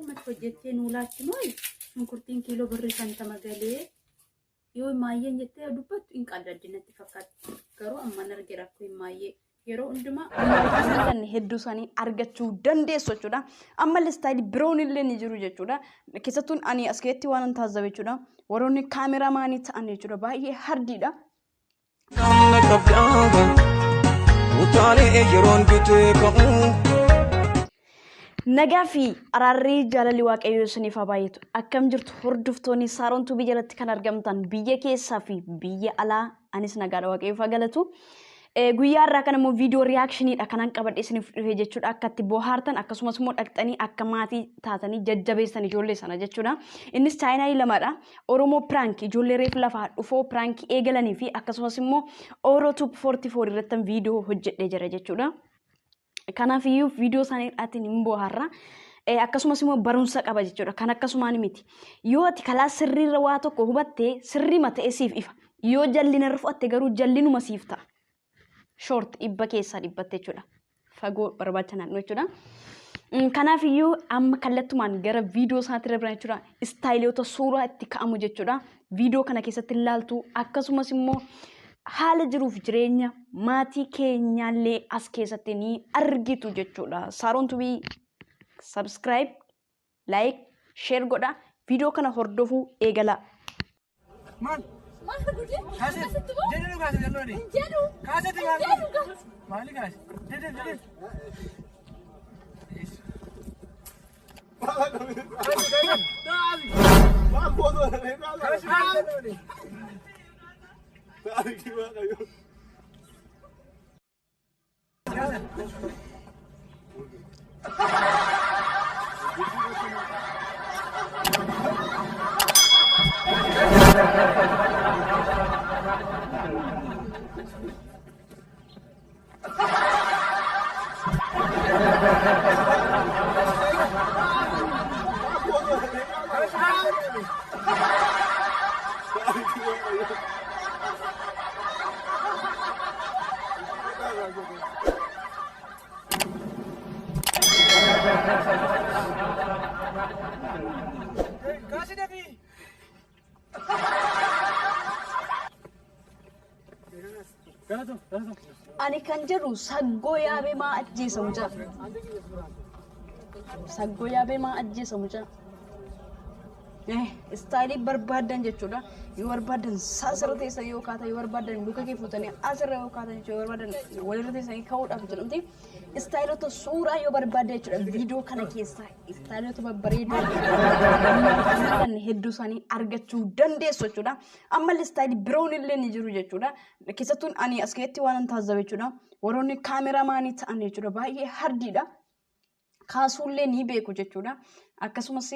akkasumatti hojjettee nuu laachinoy shunkurtiin kiiloo birrii 50 galee yoo maayyeen jettee dubbattu hin qadaddinatti fakkaatti garuu amma narge rakkoo hin maayyee yeroo hundumaa kan hedduu isaanii argachuu dandeessu jechuudha. Amma listaayil biroon illee ni jiru jechuudha. Keessattuu ani as keessatti waan taasisa jechuudha. Warroonni kaameraamaanii ta'an jechuudha baay'ee hardiidha. Nagaa fi araarri jaalalli waaqayyoo isiniif haa baay'atu. Akkam jirtu hordoftoonni Saaroon Tuubii jalatti kan argamtan biyya keessaa fi biyya alaa anis nagaadha waaqayyoof haa galatu. Guyyaa irraa kan immoo viidiyoo riyaakshiniidha kanan qabadhe isiniif dhufe jechuudha. Akka itti bohaartan akkasumas immoo dhaqxanii akka maatii taatanii jajjabeessan ijoollee sana jechuudha. Innis chaayinaayii lamadha. Oromoo piraank ijoollee reef lafaa dhufoo piraank eegalanii fi akkasumas immoo Orotube 44 irratti viidiyoo hojjedhee jira jechuudha. Kanaaf iyyuu viidiyoo isaaniitiin hin bohaarra. Akkasumas immoo barumsa qaba jechuudha. Kan akkasumaan miti. Yoo ati kalaa sirriirra waa tokko hubattee sirrii mata'ee siif ifa. Yoo jallina rufatte garuu jallinuma siif ta'a. Short dhibba keessaa dhibbatte jechuudha. Fagoo barbaacha naannoo jechuudha. Kanaaf iyyuu amma kallattumaan gara viidiyoo isaatti irra jechuudha. Istaayiloota suuraa itti ka'amu jechuudha. Viidiyoo kana keessatti ilaaltu akkasumas immoo haala jiruuf jireenya maatii keenyaallee as keessatti ni argitu jechuudha. Saaroon Tuubii subscribe, like, share godha. Viidiyoo kana hordofuu eegala. Ani kan jedhu saggoo yaabee maa ajjeesamu jira. Saggoo yaabee maa ajjeesamu jira. Istaayilii barbaadan jechuudha. Yoo barbaadan saasirra teessan yoo kaatan yoo barbaadan luka kee fuutanii asirra yoo kaatan jechuudha yoo barbaadan walirra teessanii ka'uudhaaf jedhamti. Istaayilota suuraa yoo barbaadan jechuudha viidiyoo kana keessa istaayilota babbareedoo kan hedduu isaanii argachuu dandeessu jechuudha. Amma istaayilii biroon illee ni jiru jechuudha. Keessattuu ani as keessatti waan taasisa jechuudha. Warroonni kaameraamaanii ta'an jechuudha baay'ee hardiidha. Kaasuullee ni beeku jechuudha. Akkasumas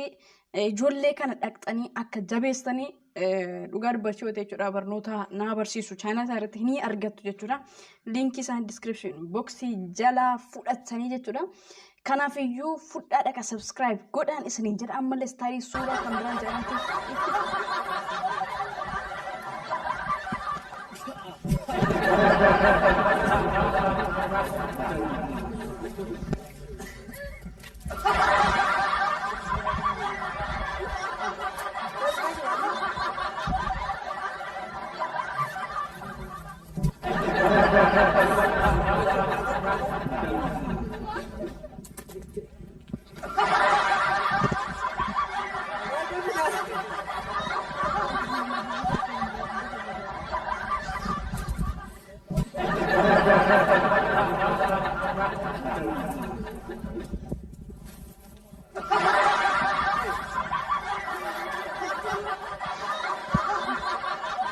ijoollee kana dhaqxanii akka jabeessanii dhugaa dubbachuu jechuudha barnoota naa barsiisu chaayinaa irratti ni argattu jechuudha. Linkii isaan description boxii jalaa fudhatanii jechuudha. Kanaaf iyyuu fudhaa dhaqa subscribe godhaan isiniin jedha ammallee istaayilii suuraa kan biraan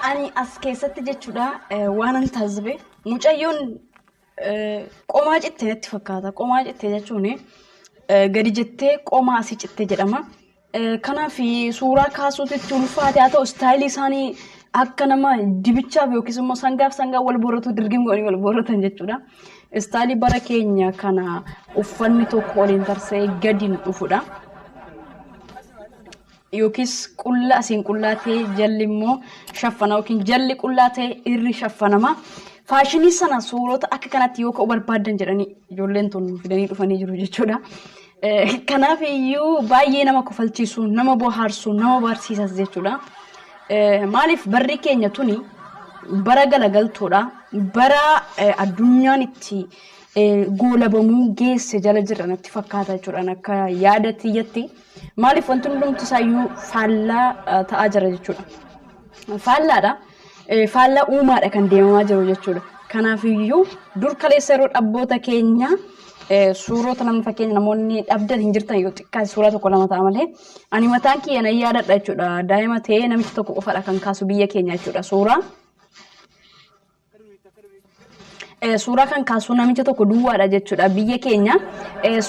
ani as keessatti jechuudha waan an taasise mucayyoon qomaa cittee natti fakkaata. Qomaa cittee jechuun gadi jettee qomaa asii cittee jedhama. Kanaaf suuraa kaasuutti ulfaate haa ta'u istaayilii isaanii akka nama dibichaaf yookiis immoo sangaaf sangaa wal boratu dirgim godhanii wal boratan jechuudha. Istaayilii bara keenya kana uffanni tokko waliin tarsee gadi dhufudha. Yookiis qullaa asiin qullaa ta'e jalli immoo shaffana yookiin jalli qullaa ta'e irri shaffanama. Faashinii sana suurota akka kanatti yoo ka'u barbaadan jedhanii ijoolleen tun fidanii dhufanii jiru jechuudha. Kanaaf iyyuu baay'ee nama kofalchiisu, nama bohaarsu, nama barsiisas jechuudha. Maaliif barri keenya tuni bara galagaltoodha. Bara addunyaan itti goolabamuu geesse jala jira natti fakkaata jechuudha. Akka yaada tiyyatti. Maaliif wanti hundumti isaayyuu faallaa ta'aa jira jechuudha. Faallaadha. Faallaa uumaadha kan deemamaa jiru jechuudha. Kanaaf iyyuu dur kaleessa yeroo abboota keenya suurota nama fakkeenya namoonni dhabdan hin jirtan yoo xiqqaa suuraa tokko lama ta'a malee ani mataan kiyya nan yaadadha jechuudha. Daa'ima ta'ee namichi tokko qofadha kan kaasu biyya keenya jechuudha. Suuraa kan kaasu namicha tokko duwwaadha jechuudha biyya keenya.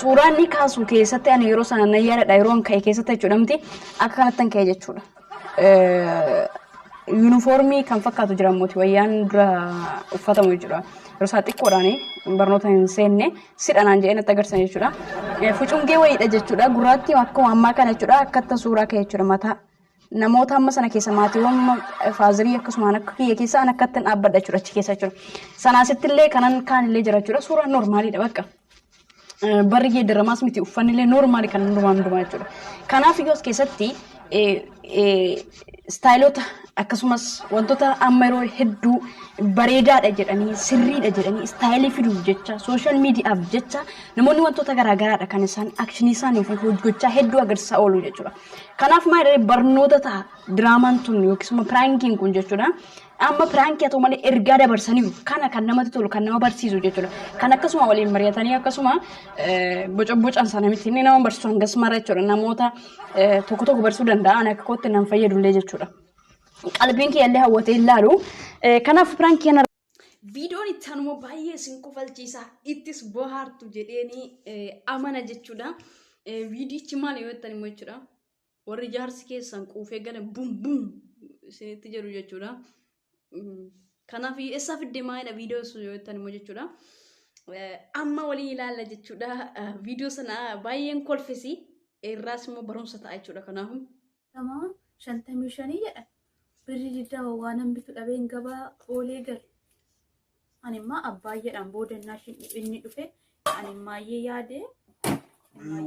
Suuraan ni kaasu keessatti ani yeroo sana nan yaadadha yeroo an ka'e keessatti jechuudha miti akka kanatti ka'e jechuudha. Yuunifoormii kan fakkaatu jira mootii wayyaan dura uffatamu jechuudha. Yeroo isaa xiqqoodhaan barnoota hin seenne sidhanaan jedhee natti agarsiisan jechuudha. Fucungee wayiidha jechuudha. Gurraatti akkuma ammaa kana jechuudha akkatti suuraa ka'e jechuudha mataa. Namoota amma sana keessa maatiiwwan faazirii akkasumaan akka kiyya keessa an akkatti dhaabbadha jechuudha achi keessa jechuudha. Sanaasitti illee kanan kaan illee jira jechuudha. Suuraan normaaliidha bakka. Barri geeddaramaas miti uffanni illee normaali kan hundumaa jechuudha. Kanaaf iyyuu as keessatti istaayilota akkasumas wantoota amma yeroo hedduu bareedaadha jedhanii sirriidha jedhanii istaayilii fiduuf jecha sooshaal miidiyaaf jecha namoonni wantoota garaagaraadha kan isaan akshinii isaanii fi gochaa hedduu agarsiisaa oolu jechuudha. Kanaaf maal barnoota ta'a diraamaan tun yookiin piraankiin kun jechuudha. Amma piraankii haa ta'u malee ergaa dabarsaniiru kana kan namatti tolu kan nama barsiisu jechuudha. Kan akkasuma waliin mari'atanii akkasuma boca sana miti inni nama barsiisu hangas mara jechuudha. Namoota tokko tokko barsiisuu danda'an akka kootti nama fayyadullee jechuudha. Qalbiin kiyya illee hawwatee ilaalu. Kanaaf piraankii kana viidiyoon itti aanumoo baay'ee isin kofalchiisa ittis bohaartu jedheeni amana jechuudha. Viidiyichi maal yoo jettan immoo jechuudha. Warri jaarsi keessan quufee gala bum bum isinitti jedhu jechuudha. Kanaaf eessa fidde maalidha viidiyoo sun yoo jettan immoo jechuudha. Amma waliin ilaalla jechuudha. Viidiyoo sana baay'een kolfisi irraas immoo barumsa ta'a jechuudha. Kanaaf nama 55 jedha. Birri diddaa waan hambitu dhabeen gabaa oolee gale. Ani immoo abbaa jedhan boodannaa inni dhufe ani imaayyee yaade.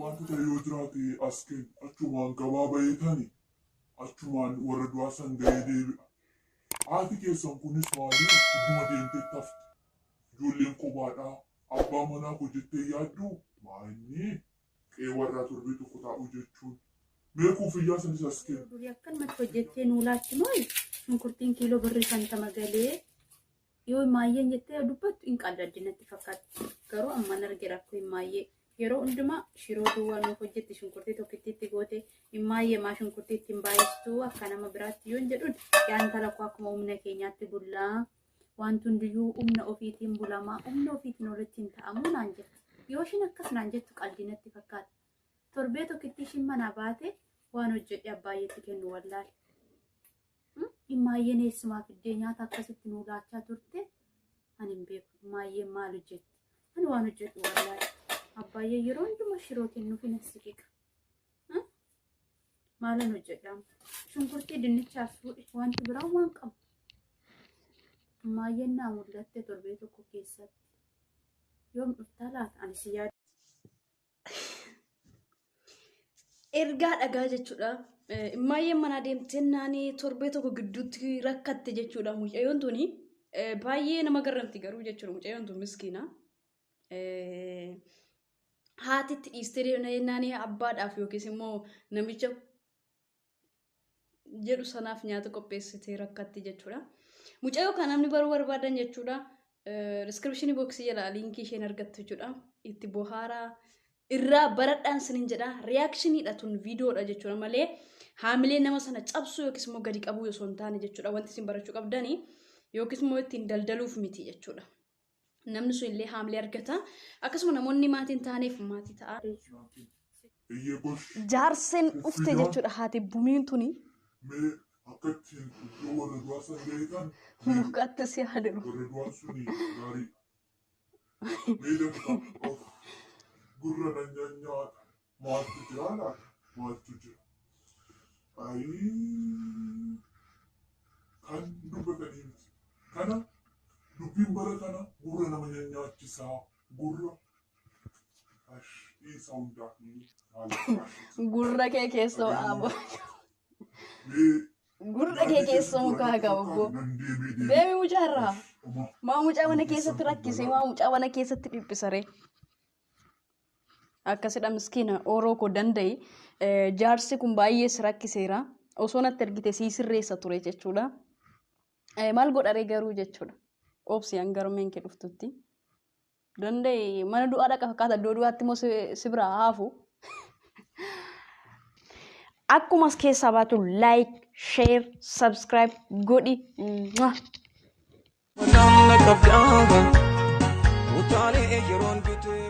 Wantoota yoo jiraate as kennu achumaan gabaa baheetani achumaan warra du'aa san gahee deebi'a. Haati keessan kunis maali idduma deemtee tafti. Ijoolleen kophaadhaa abbaa manaa hojjettee yaaddu maanni qe'ee warraa torbee tokko taa'u jechuun. Meequu fiyyaa sanis as kennu. Durii akkanumatti hojjettee nuu laatti mooyi shunkurtiin kiiloo birrii 50 galee yoo maayyeen jettee dubbattu hin qal'addinatti fakkaatti. Garuu amma narge rakkoo hin maayyee. Yeroo hundumaa shiroo duwwaa nuuf hojjetti shunkurtii tokkittiitti goote himmaayyee maa shunkurtiitti hin baay'istuu akka nama biraatti yoon jedhuun yaanta lakkoo akkuma humna keenyaatti bullaa wanti hundiyyuu humna ofiitiin bulamaa humna ofiitiin olitti hin ta'amuu naan jetta yoo ishiin akkas naan jettu qal'inatti fakkaata torbee tokkitti ishiin manaa baate waan hojjedhe abbaayyeetti kennu wallaale himmaayyeen eessumaa fiddee nyaata akkasitti nuu laachaa turte ani hin beeku himmaayyeen maal hojjetti ani waan hojjedhu wallaale. Abbaayee yeroo hundumaa shiroo kennuuf hin siqiqa. Maalan hojjedhamu? Shunkurtii dinnichaas fuudhe wanti biraa waan qabu. Maayyeen naa mul'atte torbee tokko keessatti. Yoom dhuftaa laata ani si yaada. Ergaa dhagaa jechuudha. Maayyeen manaa deemtee naanii torbee tokko gidduutti rakkatte jechuudha. Mucayyoon tuni baay'ee nama garramti garuu jechuudha. Mucayyoon tun miskiina. Haatitti dhiistee naanii abbaadhaaf yookiis immoo namicha jedhu sanaaf nyaata qopheessitee rakkatti jechuudha. Mucayyoo kan namni baruu barbaadan jechuudha. Description boxii jala linkii isheen argattu jechuudha. Itti bohaaraa irraa baradhaan sinin jedha. Reactioniidha tun viidiyoodha jechuudha malee haamilee nama sana cabsuu yookiis immoo gadi qabuu osoo hin taane jechuudha. Wanti isin barachuu qabdanii yookiis immoo ittiin daldaluuf miti jechuudha. Namni sun illee haamilee argata. Akkasuma namoonni maatiin taaneef maatii ta'a. Jaarsen ufte jechuudha haati bumiin tuni. Mee akkattiin iddoo warra du'aa san gaheetan. Mukaatti si haadhiru. Warra du'aa suni gaarii. Mee danda'a gurra nan nyaata. Maaltu jira laata? Maaltu jira? Kan dubbatanii miti. Kana dubbiin bara kana gurra nama nyaachisaa gurra Isa hundaaf Gurra kee keessoo abo. mee Gurra kee keessoo mukaa qabu. Deemi mucaarraa. Maa mucaa mana keessatti rakkisee maa mucaa mana keessatti dhiphisaree. Akkasidha miskiina oroo koo danda'i. Jaarsi kun baay'ee si rakkiseera. Osoo natti ergite sii sirreessa ture jechuudha. Maal godharee garuu jechuudha. Obsi hangarumeen kee dhuftutti. Danda'i mana du'aa dhaqa fakkaata iddoo du'aatti immoo si biraa haafu. Akkuma as keessaa baatu like, share, subscribe godhi. Wanaan na qabdaaga utaalee yeroon bitee